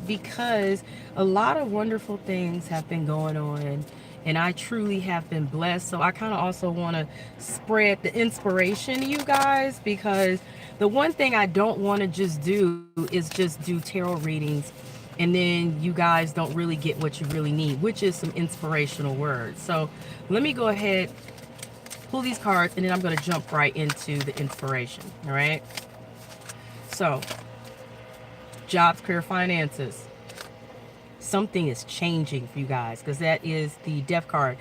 because a lot of wonderful things have been going on, and I truly have been blessed. So I kind of also want to spread the inspiration to you guys, because the one thing I don't want to just do is just do tarot readings and then you guys don't really get what you really need, which is some inspirational words. So let me go ahead, pull these cards, and then I'm going to jump right into the inspiration. All right. So, jobs, career, finances. Something is changing for you guys, because that is the death card.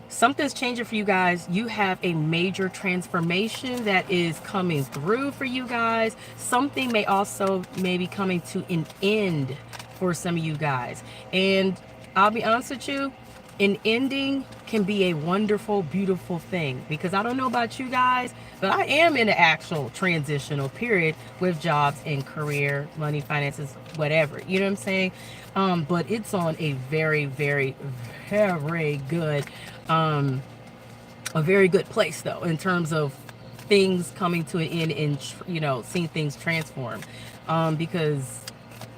Something's changing for you guys. You have a major transformation that is coming through for you guys. Something may also maybe coming to an end for some of you guys. And I'll be honest with you, an ending can be a wonderful, beautiful thing, because I don't know about you guys, but I am in an actual transitional period with jobs and career, money, finances, whatever. You know what I'm saying? But it's on a very, very, very good, a very good place though, in terms of things coming to an end and seeing things transform, because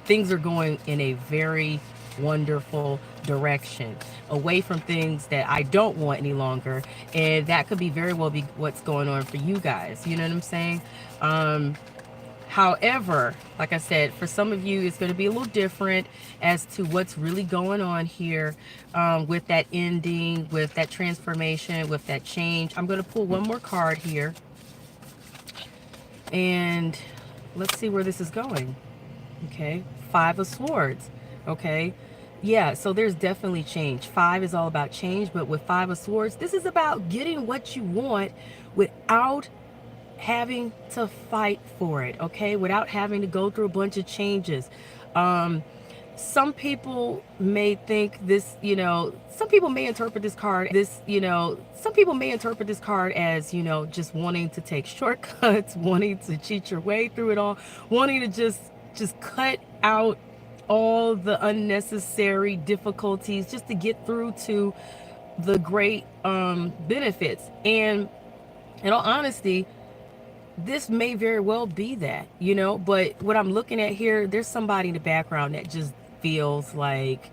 things are going in a very wonderful direction, away from things that I don't want any longer. And that could be very well be what's going on for you guys. You know what I'm saying? Um, However, like I said, for some of you, it's going to be a little different as to what's really going on here, with that ending, with that transformation, with that change. I'm going to pull one more card here, and let's see where this is going. Okay, Five of Swords. Okay, yeah, so there's definitely change. Five is all about change, but with Five of Swords, this is about getting what you want without having to fight for it, okay? Without having to go through a bunch of changes. Um, some people may think this, some people may interpret this card, some people may interpret this card as, just wanting to take shortcuts, wanting to cheat your way through it all, wanting to just cut out all the unnecessary difficulties just to get through to the great benefits. And in all honesty, this may very well be that, but what I'm looking at here, there's somebody in the background that just feels like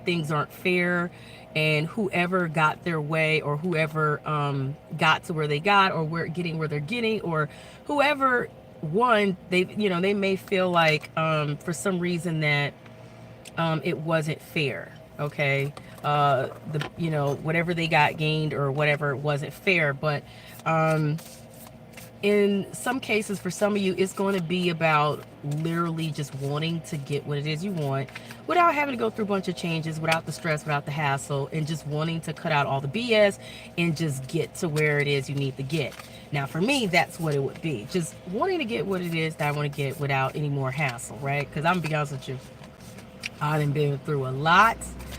things aren't fair, and whoever got their way, or whoever got to where they got, or getting where they're getting, or whoever won, they may feel like for some reason that it wasn't fair. Okay, whatever they got gained or whatever wasn't fair, but in some cases, for some of you, it's going to be about literally just wanting to get what it is you want without having to go through a bunch of changes, without the stress, without the hassle, and just wanting to cut out all the BS and just get to where it is you need to get. Now, for me, that's what it would be. Just wanting to get what it is that I want to get without any more hassle, right? Because I'm going to be honest with you, I done been through a lot.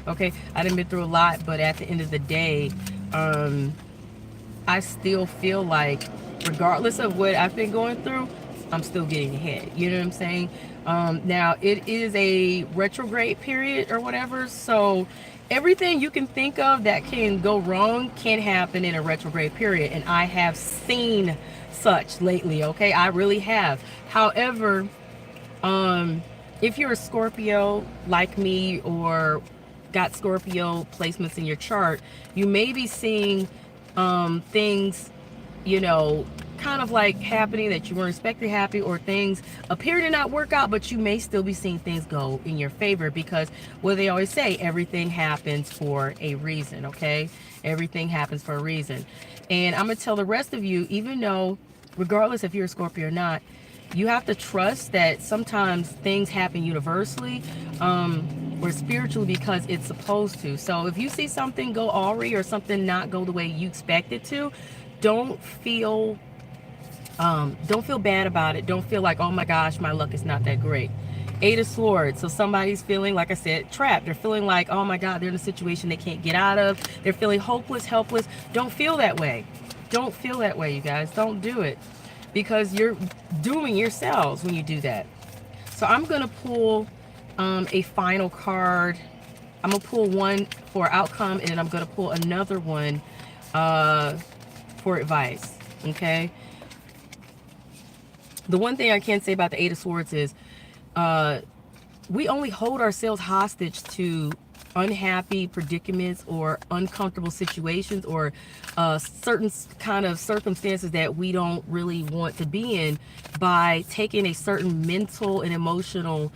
Okay, I done been through a lot, but at the end of the day, I still feel like, regardless of what I've been going through, I'm still getting ahead. You know what I'm saying? Now, it is a retrograde period or whatever, so everything you can think of that can go wrong can happen in a retrograde period, and I have seen such lately. Okay, I really have. However, if you're a Scorpio like me, or got Scorpio placements in your chart, you may be seeing things, kind of like happening that you weren't expecting to happen, or things appear to not work out, but you may still be seeing things go in your favor, because what they always say, everything happens for a reason. Okay, everything happens for a reason. And I'm gonna tell the rest of you, even though, regardless if you're a Scorpio or not, you have to trust that sometimes things happen universally, or spiritually, because it's supposed to. So if you see something go awry, or something not go the way you expect it to, don't feel bad about it. Don't feel like, oh my gosh, my luck is not that great. Eight of Swords. So somebody's feeling, like I said, trapped. They're feeling like, oh my God, they're in a situation they can't get out of. They're feeling hopeless, helpless. Don't feel that way. Don't feel that way, you guys. Don't do it, because you're dooming yourselves when you do that. So I'm going to pull a final card. I'm going to pull one for outcome, and then I'm going to pull another one for advice. Okay? The one thing I can say about the Eight of Swords is we only hold ourselves hostage to unhappy predicaments or uncomfortable situations, or certain kind of circumstances that we don't really want to be in, by taking a certain mental and emotional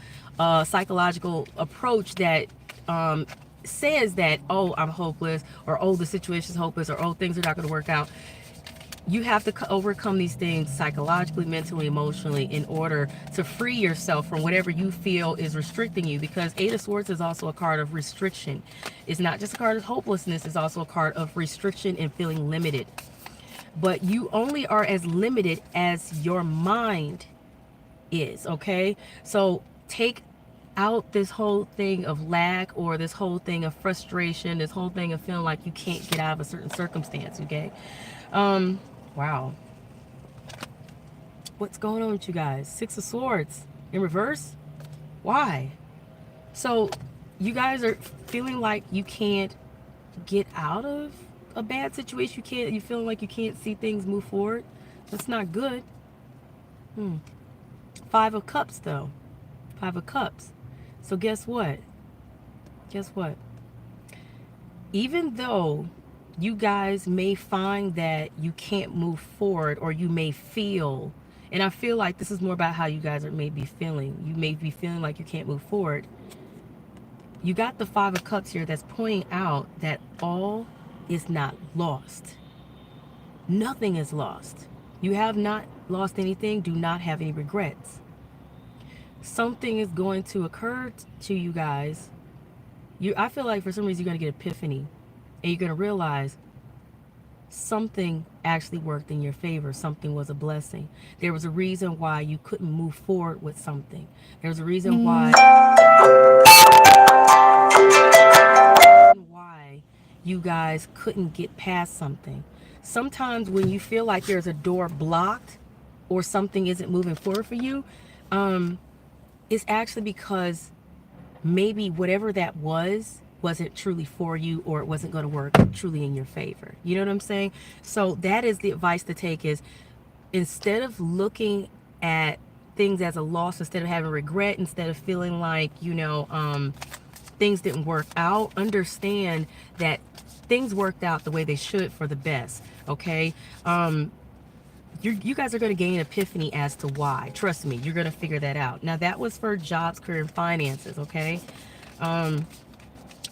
psychological approach that says that, oh, I'm hopeless, or oh, the situation's hopeless, or oh, things are not going to work out. You have to overcome these things psychologically, mentally, emotionally, in order to free yourself from whatever you feel is restricting you. Because Eight of Swords is also a card of restriction. It's not just a card of hopelessness, it's also a card of restriction and feeling limited. But you only are as limited as your mind is, okay? So take out this whole thing of lack, or this whole thing of frustration, this whole thing of feeling like you can't get out of a certain circumstance, okay? Wow. What's going on with you guys? Six of Swords in reverse? Why? So you guys are feeling like you can't get out of a bad situation. You feeling like you can't see things move forward. That's not good. Five of Cups though. Five of Cups. So guess what? Guess what? Even though you guys may find that you can't move forward, or you may feel, and I feel like this is more about how you guys are maybe feeling. You may be feeling like you can't move forward. You got the Five of Cups here that's pointing out that all is not lost. Nothing is lost. You have not lost anything. Do not have any regrets. Something is going to occur to you guys. I feel like for some reason you're going to get an epiphany. And you're going to realize something actually worked in your favor. Something was a blessing. There was a reason why you couldn't move forward with something. There's a reason why you guys couldn't get past something. Sometimes when you feel like there's a door blocked, or something isn't moving forward for you, it's actually because maybe whatever that wasn't truly for you, or it wasn't going to work truly in your favor. You know what I'm saying? So that is the advice to take, is instead of looking at things as a loss, instead of having regret, instead of feeling like, things didn't work out, understand that things worked out the way they should for the best. Okay? You guys are going to gain an epiphany as to why. Trust me, you're going to figure that out. Now, that was for jobs, career, and finances. Okay?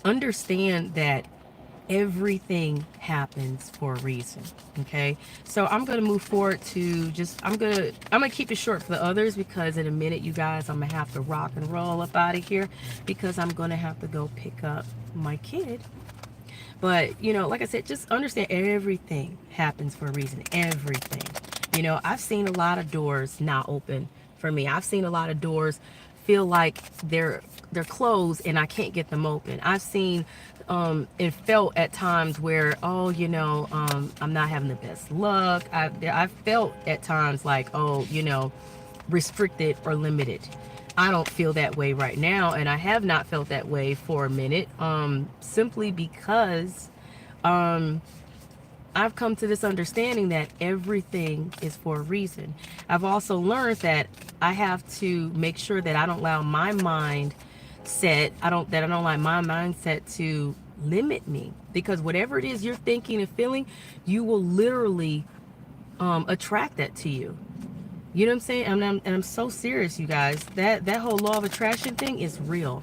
Understand that everything happens for a reason. Okay, so I'm gonna move forward to I'm gonna keep it short for the others, because in a minute, you guys, I'm gonna have to rock and roll up out of here, because I'm gonna have to go pick up my kid. But like I said, just understand everything happens for a reason. Everything. I've seen a lot of doors not open for me. I've seen a lot of doors feel like they're closed and I can't get them open. I've seen and felt at times where, I'm not having the best luck. I've felt at times like, restricted or limited. I don't feel that way right now, and I have not felt that way for a minute, simply because I've come to this understanding that everything is for a reason. I've also learned that I have to make sure that I don't allow my mindset, I don't allow my mindset to limit me, because whatever it is you're thinking and feeling, you will literally attract that to you. You know what I'm saying? And I'm so serious, you guys. That whole law of attraction thing is real.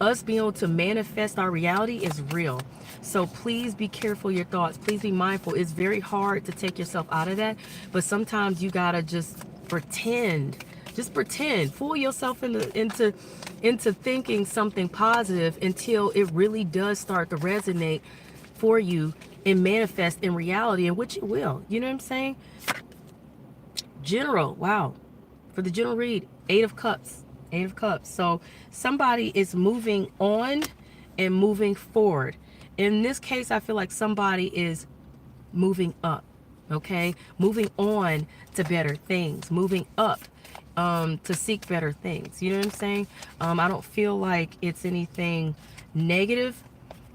Us being able to manifest our reality is real. So please be careful your thoughts. Please be mindful. It's very hard to take yourself out of that, but sometimes you gotta just pretend. Just pretend. Fool yourself into thinking something positive until it really does start to resonate for you and manifest in reality, in which it will. You know what I'm saying? General, wow. For the general read, Eight of Cups. Eight of Cups. So somebody is moving on and moving forward. In this case, I feel like somebody is moving up, okay? Moving on to better things, moving up to seek better things. You know what I'm saying? I don't feel like it's anything negative.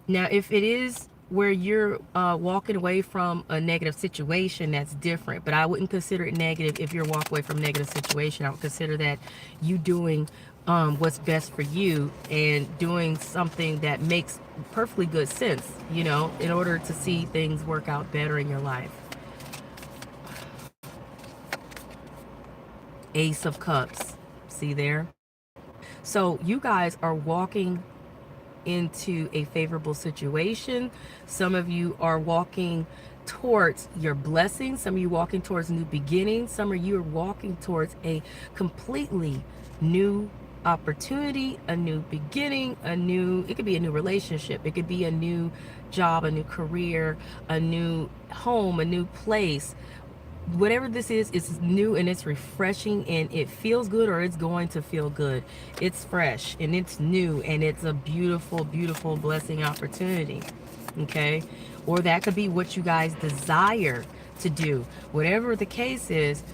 Now, if it is where you're walking away from a negative situation, that's different. But I wouldn't consider it negative if you're walking away from a negative situation. I would consider that you doing what's best for you and doing something that makes perfectly good sense, you know, in order to see things work out better in your life. Ace of Cups. See there? So you guys are walking into a favorable situation. Some of you are walking towards your blessings. Some of you walking towards new beginnings. Some of you are walking towards a completely new opportunity, a new beginning, it could be a new relationship. It could be a new job, a new career, a new home, a new place. Whatever this is, it's new and it's refreshing and it feels good, or it's going to feel good. It's fresh and it's new and it's a beautiful, beautiful blessing opportunity. Okay? Or that could be what you guys desire to do. Whatever the case is,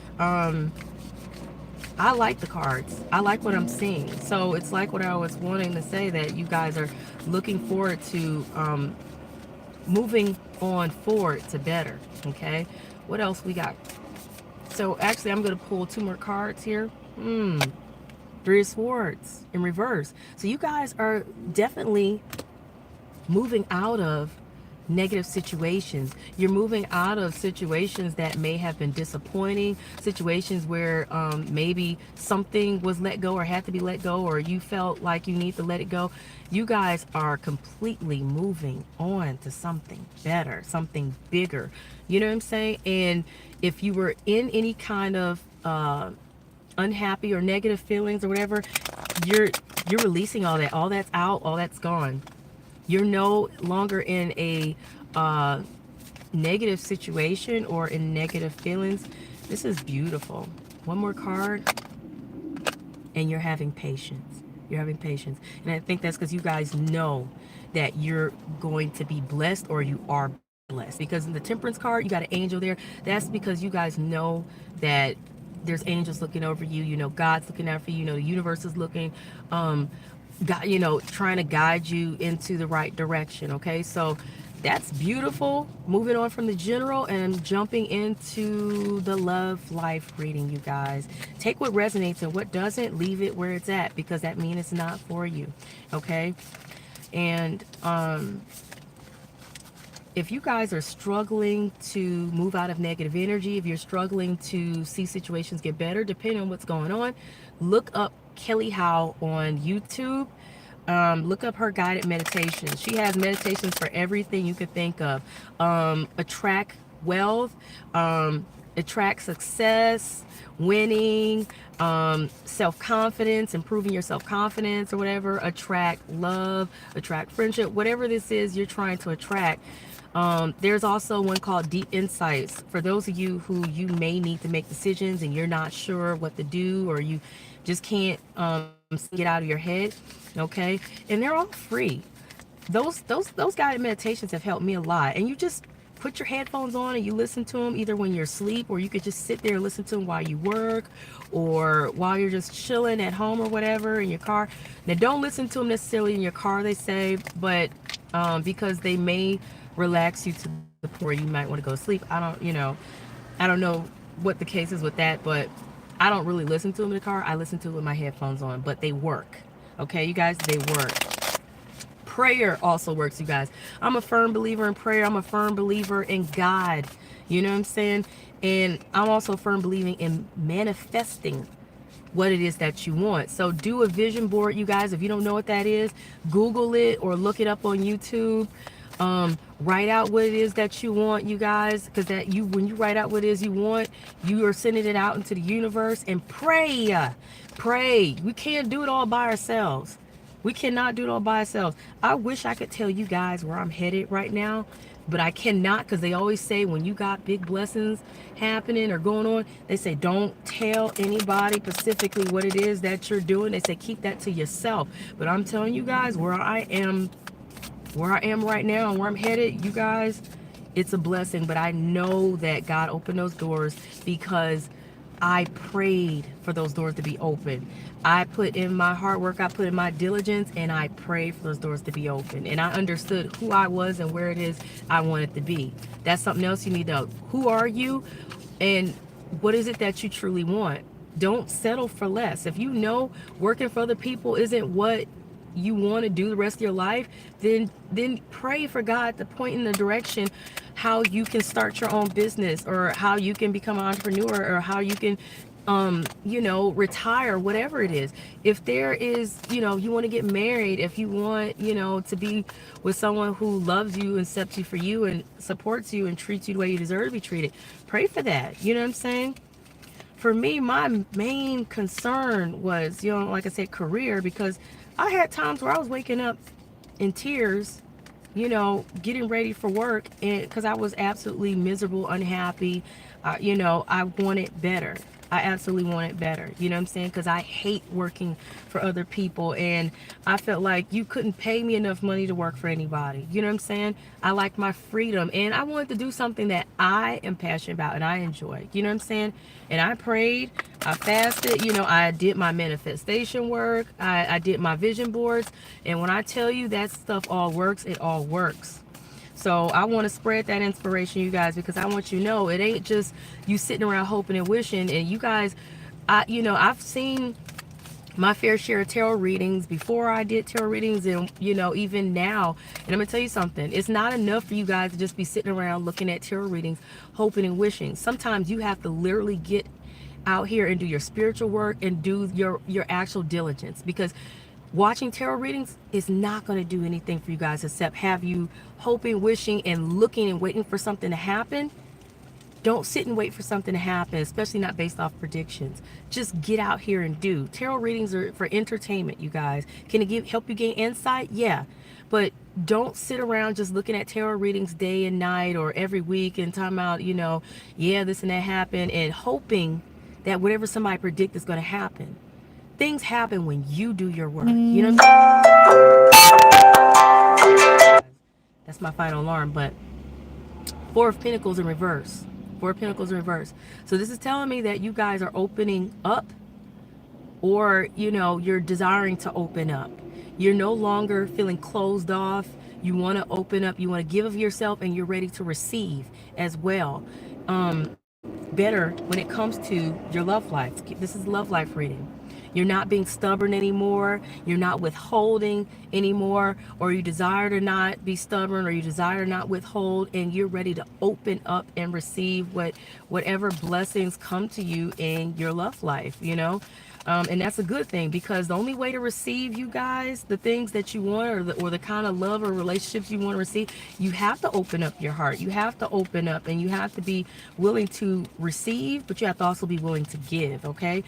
I like the cards. I like what I'm seeing. So it's like what I was wanting to say, that you guys are looking forward to moving on forward to better. Okay? What else we got? So actually, I'm going to pull 2 more cards here. 3 of Swords in reverse. So you guys are definitely moving out of negative situations. You're moving out of situations that may have been disappointing, situations where maybe something was let go or had to be let go, or you felt like you need to let it go. You guys are completely moving on to something better, something bigger. You know what I'm saying? And if you were in any kind of unhappy or negative feelings or whatever, you're releasing all that. All that's out, all that's gone. You're no longer in a negative situation or in negative feelings. This is beautiful. One more card, and you're having patience. You're having patience. And I think that's because you guys know that you're going to be blessed, or you are blessed. Because in the Temperance card, you got an angel there. That's because you guys know that there's angels looking over you. You know, God's looking out for you. You know, the universe is looking. God, you know, trying to guide you into the right direction. Okay, so that's beautiful. Moving on from the general and jumping into the love life reading, you guys. Take what resonates, and what doesn't, leave it where it's at, because that means it's not for you. Okay, and if you guys are struggling to move out of negative energy, if you're struggling to see situations get better, depending on what's going on, look up Kelly Howe on YouTube. Look up her guided meditations. She has meditations for everything you could think of. Attract wealth, attract success, winning, self-confidence, improving your self-confidence or whatever, attract love, attract friendship, whatever this is you're trying to attract. There's also one called Deep Insights for those of you who you may need to make decisions and you're not sure what to do, or you just can't get out of your head. Okay, and they're all free. Those guided meditations have helped me a lot. And you just put your headphones on and you listen to them either when you're asleep, or you could just sit there and listen to them while you work, or while you're just chilling at home or whatever in your car. Now, don't listen to them necessarily in your car, they say, but because they may relax you to the point where you might want to go to sleep. I don't know what the case is with that, but I don't really listen to them in the car. I listen to them with my headphones on, but they work. Okay, you guys, they work. Prayer also works, you guys. I'm a firm believer in prayer. I'm a firm believer in God. You know what I'm saying? And I'm also firm believing in manifesting what it is that you want. So do a vision board, you guys. If you don't know what that is, Google it or look it up on YouTube. Write out what it is that you want, you guys, because when you write out what it is you want, you are sending it out into the universe. And pray. We can't do it all by ourselves. We cannot do it all by ourselves. I wish I could tell you guys where I'm headed right now, but I cannot, because they always say when you got big blessings happening or going on, they say don't tell anybody specifically what it is that you're doing. They say keep that to yourself. But I'm telling you guys where I am right now and where I'm headed, you guys, it's a blessing. But I know that God opened those doors because I prayed for those doors to be open. I put in my hard work, I put in my diligence, and I prayed for those doors to be open. And I understood who I was and where it is I wanted to be. That's something else you need to know. Who are you, and what is it that you truly want? Don't settle for less. If you know working for other people isn't what you want to do the rest of your life, then pray for God to point in the direction how you can start your own business, or how you can become an entrepreneur, or how you can retire, whatever it is. If there is, you want to get married, if you want, to be with someone who loves you and accepts you for you and supports you and treats you the way you deserve to be treated, pray for that. You know what I'm saying? For me, my main concern was, like I said, career, because I had times where I was waking up in tears, getting ready for work, and because I was absolutely miserable, unhappy. I wanted better. I absolutely wanted better. You know what I'm saying? Because I hate working for other people, and I felt like you couldn't pay me enough money to work for anybody. You know what I'm saying? I like my freedom, and I wanted to do something that I am passionate about and I enjoy. You know what I'm saying? And I prayed, I fasted, I did my manifestation work, I did my vision boards, and when I tell you that stuff all works, it all works. So I want to spread that inspiration, you guys, because I want you to know it ain't just you sitting around hoping and wishing. And you guys, I've seen my fair share of tarot readings before I did tarot readings, and even now. And I'm gonna tell you something, it's not enough for you guys to just be sitting around looking at tarot readings hoping and wishing. Sometimes you have to literally get out here and do your spiritual work and do your actual diligence, because watching tarot readings is not going to do anything for you guys except have you hoping, wishing, and looking and waiting for something to happen. Don't sit and wait for something to happen, especially not based off predictions. Just get out here and do. Tarot readings are for entertainment, you guys. Can it help you gain insight? Yeah. But don't sit around just looking at tarot readings day and night or every week and talking about, yeah, this and that happened, and hoping that whatever somebody predicts is going to happen. Things happen when you do your work. You know what I'm saying? That's my final alarm. But Four of Pentacles in reverse. Four of Pentacles in reverse. So this is telling me that you guys are opening up, or, you're desiring to open up. You're no longer feeling closed off. You want to open up. You want to give of yourself, and you're ready to receive as well. Better when it comes to your love life. This is love life reading. You're not being stubborn anymore. You're not withholding anymore, or you desire to not be stubborn, or you desire to not withhold, and you're ready to open up and receive whatever blessings come to you in your love life, and that's a good thing, because the only way to receive, you guys, the things that you want, or the kind of love or relationships you want to receive, you have to open up your heart. You have to open up, and you have to be willing to receive, but you have to also be willing to give, okay?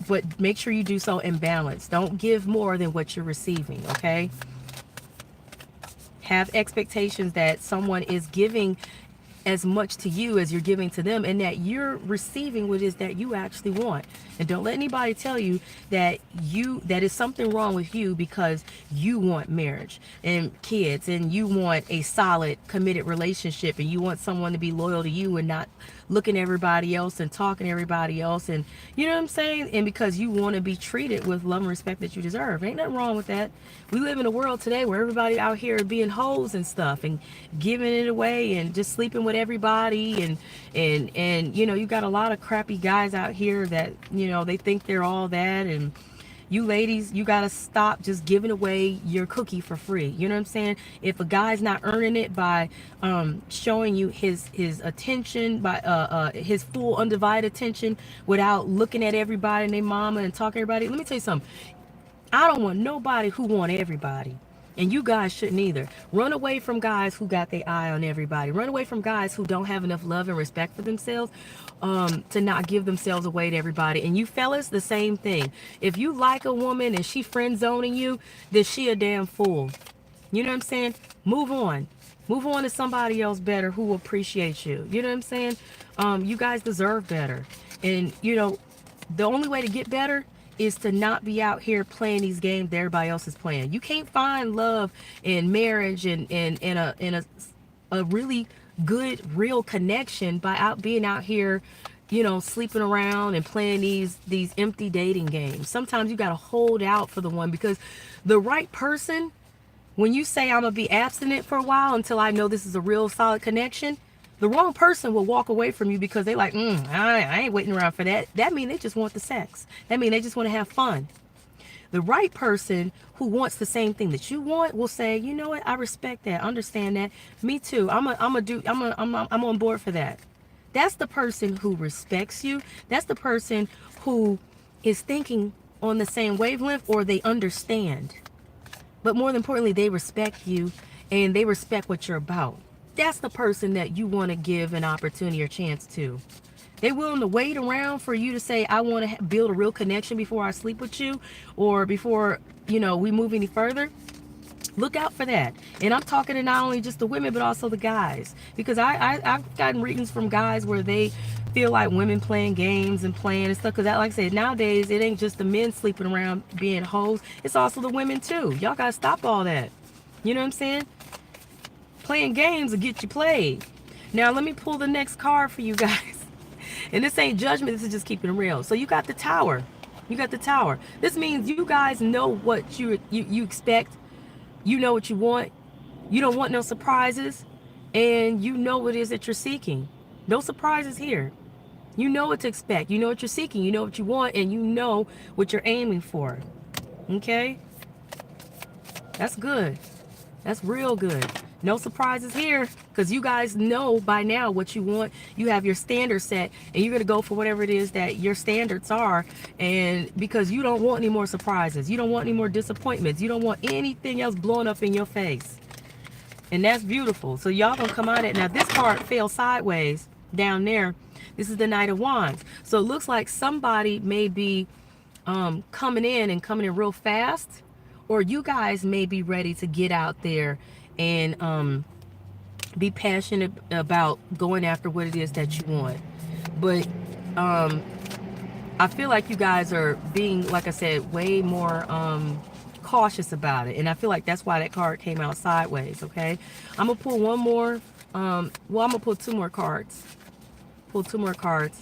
But make sure you do so in balance. Don't give more than what you're receiving, okay? Have expectations that someone is giving as much to you as you're giving to them, and that you're receiving what it is that you actually want. And don't let anybody tell you that is something wrong with you because you want marriage and kids, and you want a solid, committed relationship, and you want someone to be loyal to you and not looking at everybody else and talking to everybody else, and you know what I'm saying? And because you want to be treated with love and respect that you deserve. Ain't nothing wrong with that. We live in a world today where everybody out here being hoes and stuff, and giving it away, and just sleeping with everybody, and you got a lot of crappy guys out here that they think they're all that. And you ladies, you got to stop just giving away your cookie for free. You know what I'm saying? If a guy's not earning it by showing you his attention, by his full undivided attention, without looking at everybody and their mama and talking to everybody, let me tell you something. I don't want nobody who want everybody. And you guys shouldn't either. Run away from guys who got their eye on everybody. Run away from guys who don't have enough love and respect for themselves to not give themselves away to everybody. And you fellas, the same thing. If you like a woman and she friend zoning you, then she a damn fool. You know what I'm saying? Move on. Move on to somebody else better who will appreciate you. You know what I'm saying? You guys deserve better. And, the only way to get better is to not be out here playing these games that everybody else is playing. You can't find love and marriage and a really good, real connection by being out here, sleeping around and playing these empty dating games. Sometimes you got to hold out for the one, because the right person, when you say I'm gonna be abstinent for a while until I know this is a real solid connection, The wrong person will walk away from you because they like, I ain't waiting around for that. That means they just want the sex. That means they just want to have fun. The right person who wants the same thing that you want will say, you know what, I respect that, understand that. Me too. I'm on board for that. That's the person who respects you. That's the person who is thinking on the same wavelength, or they understand. But more than importantly, they respect you and they respect what you're about. That's the person that you want to give an opportunity or chance to. They're willing to wait around for you to say, I want to build a real connection before I sleep with you, or before, we move any further. Look out for that. And I'm talking to not only just the women, but also the guys. Because I've gotten readings from guys where they feel like women playing games and playing and stuff. Because like I said, nowadays, it ain't just the men sleeping around being hoes. It's also the women too. Y'all got to stop all that. You know what I'm saying? Playing games will get you played. Now, let me pull the next card for you guys. And this ain't judgment. This is just keeping it real. So you got the Tower. You got the Tower. This means you guys know what you expect. You know what you want. You don't want no surprises. And you know what it is that you're seeking. No surprises here. You know what to expect. You know what you're seeking. You know what you want. And you know what you're aiming for. Okay? That's good. That's real good. No surprises here, because you guys know by now what you want. You have your standards set, and you're going to go for whatever it is that your standards are. And because you don't want any more surprises, you don't want any more disappointments, you don't want anything else blowing up in your face. And that's beautiful. So y'all gonna come out of it. Now this card fell sideways down there. This is the Knight of Wands. So it looks like somebody may be coming in real fast, or you guys may be ready to get out there and be passionate about going after what it is that you want. But I feel like you guys are being, like I said, way more cautious about it. And I feel like that's why that card came out sideways, okay? I'm going to pull one more. I'm going to pull two more cards. Pull two more cards.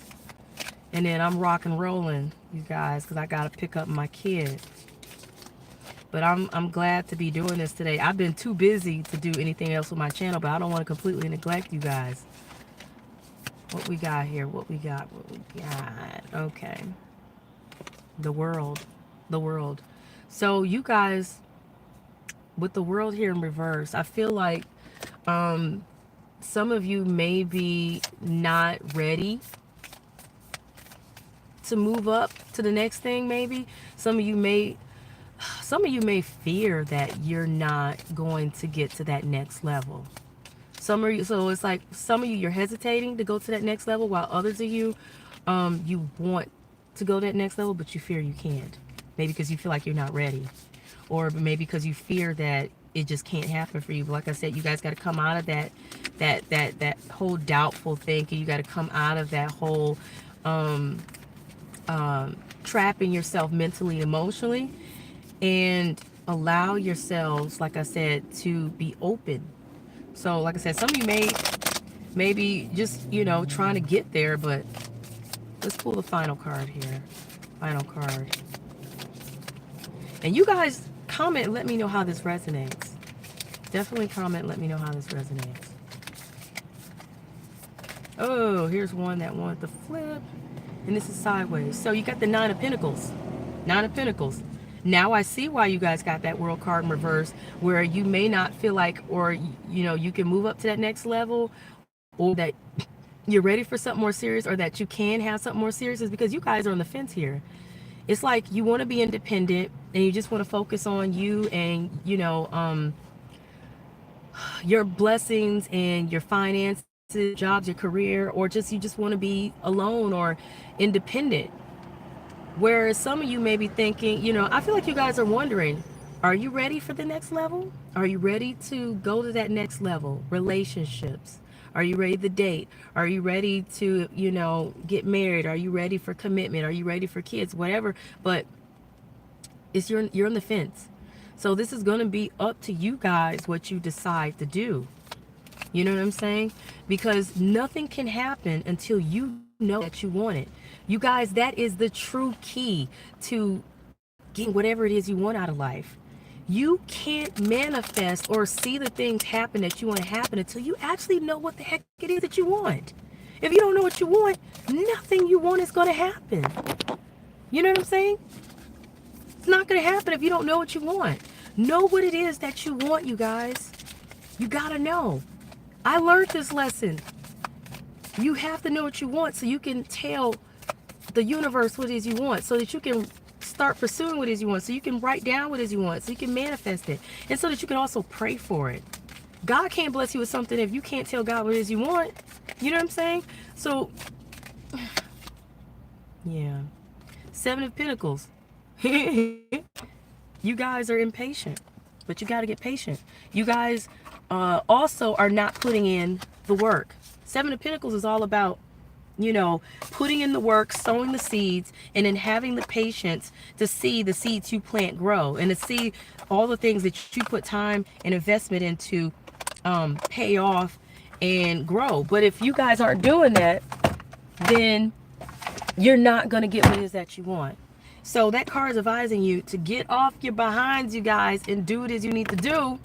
And then I'm rock and rolling, you guys, because I got to pick up my kid. But I'm glad to be doing this today. I've been too busy to do anything else with my channel, but I don't want to completely neglect you guys. What we got here? What we got? What we got? Okay. The World. The World. So you guys, with the World here in reverse, I feel like some of you may be not ready to move up to the next thing, maybe. Some of you may fear that you're not going to get to that next level. So it's like some of you, you're hesitating to go to that next level, while others of you, you want to go to that next level, but you fear you can't. Maybe because you feel like you're not ready, or maybe because you fear that it just can't happen for you. But like I said, you guys got to come out of that whole doubtful thinking. You got to come out of that whole trapping yourself mentally and emotionally, and allow yourselves, like I said, to be open. So like I said, some of you maybe just, trying to get there, but let's pull the final card here. Final card. And you guys comment and let me know how this resonates. Definitely comment and let me know how this resonates. Oh, here's one that wanted to flip. And this is sideways. So you got the Nine of Pentacles. Nine of Pentacles. Now I see why you guys got that World card in reverse, where you may not feel like, or, you can move up to that next level, or that you're ready for something more serious, or that you can have something more serious, is because you guys are on the fence here. It's like you want to be independent and you just want to focus on you and, your blessings and your finances, jobs, your career, or you just want to be alone or independent. Whereas some of you may be thinking, I feel like you guys are wondering, are you ready for the next level? Are you ready to go to that next level? Relationships. Are you ready to date? Are you ready to, get married? Are you ready for commitment? Are you ready for kids? Whatever. But you're on the fence. So this is going to be up to you guys what you decide to do. You know what I'm saying? Because nothing can happen until you know that you want it. You guys, that is the true key to getting whatever it is you want out of life. You can't manifest or see the things happen that you want to happen until you actually know what the heck it is that you want. If you don't know what you want, nothing you want is going to happen. You know what I'm saying? It's not going to happen if you don't know what you want. Know what it is that you want, you guys. You got to know. I learned this lesson. You have to know what you want so you can tell the universe what it is you want, so that you can start pursuing what it is you want, so you can write down what it is you want, so you can manifest it, and so that you can also pray for it. God can't bless you with something if you can't tell God what it is you want. You know what I'm saying? So, yeah. 7 of Pentacles. You guys are impatient, but you got to get patient. You guys also are not putting in the work. 7 of Pentacles is all about, you know, putting in the work, sowing the seeds, and then having the patience to see the seeds you plant grow, and to see all the things that you put time and investment into pay off and grow. But if you guys aren't doing that, then you're not going to get what it is that you want. So that card is advising you to get off your behinds, you guys, and do what it is you need to do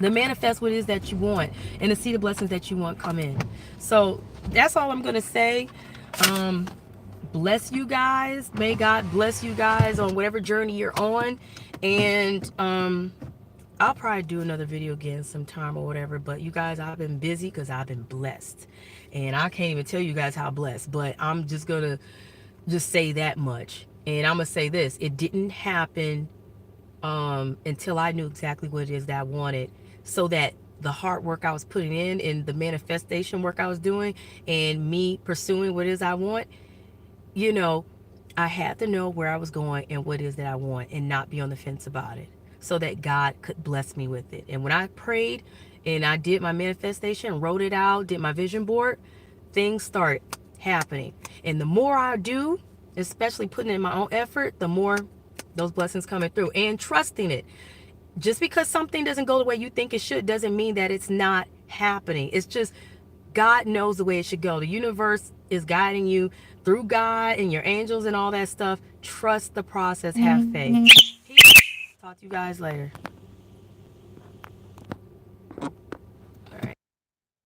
to manifest what it is that you want, and to see the blessings that you want come in. So that's all I'm going to say. Bless you guys. May God bless you guys on whatever journey you're on. And I'll probably do another video again sometime or whatever. But you guys, I've been busy because I've been blessed. And I can't even tell you guys how blessed. But I'm just going to just say that much. And I'm going to say this. It didn't happen until I knew exactly what it is that I wanted. So that the hard work I was putting in and the manifestation work I was doing and me pursuing what it is I want, you know, I had to know where I was going and what it is that I want, and not be on the fence about it, so that God could bless me with it. And when I prayed and I did my manifestation, wrote it out, did my vision board, things start happening. And the more I do, especially putting in my own effort, the more those blessings coming through, and trusting it. Just because something doesn't go the way you think it should doesn't mean that it's not happening. It's just God knows the way it should go. The universe is guiding you through God and your angels and all that stuff. Trust the process. Have faith. Peace. Talk to you guys later.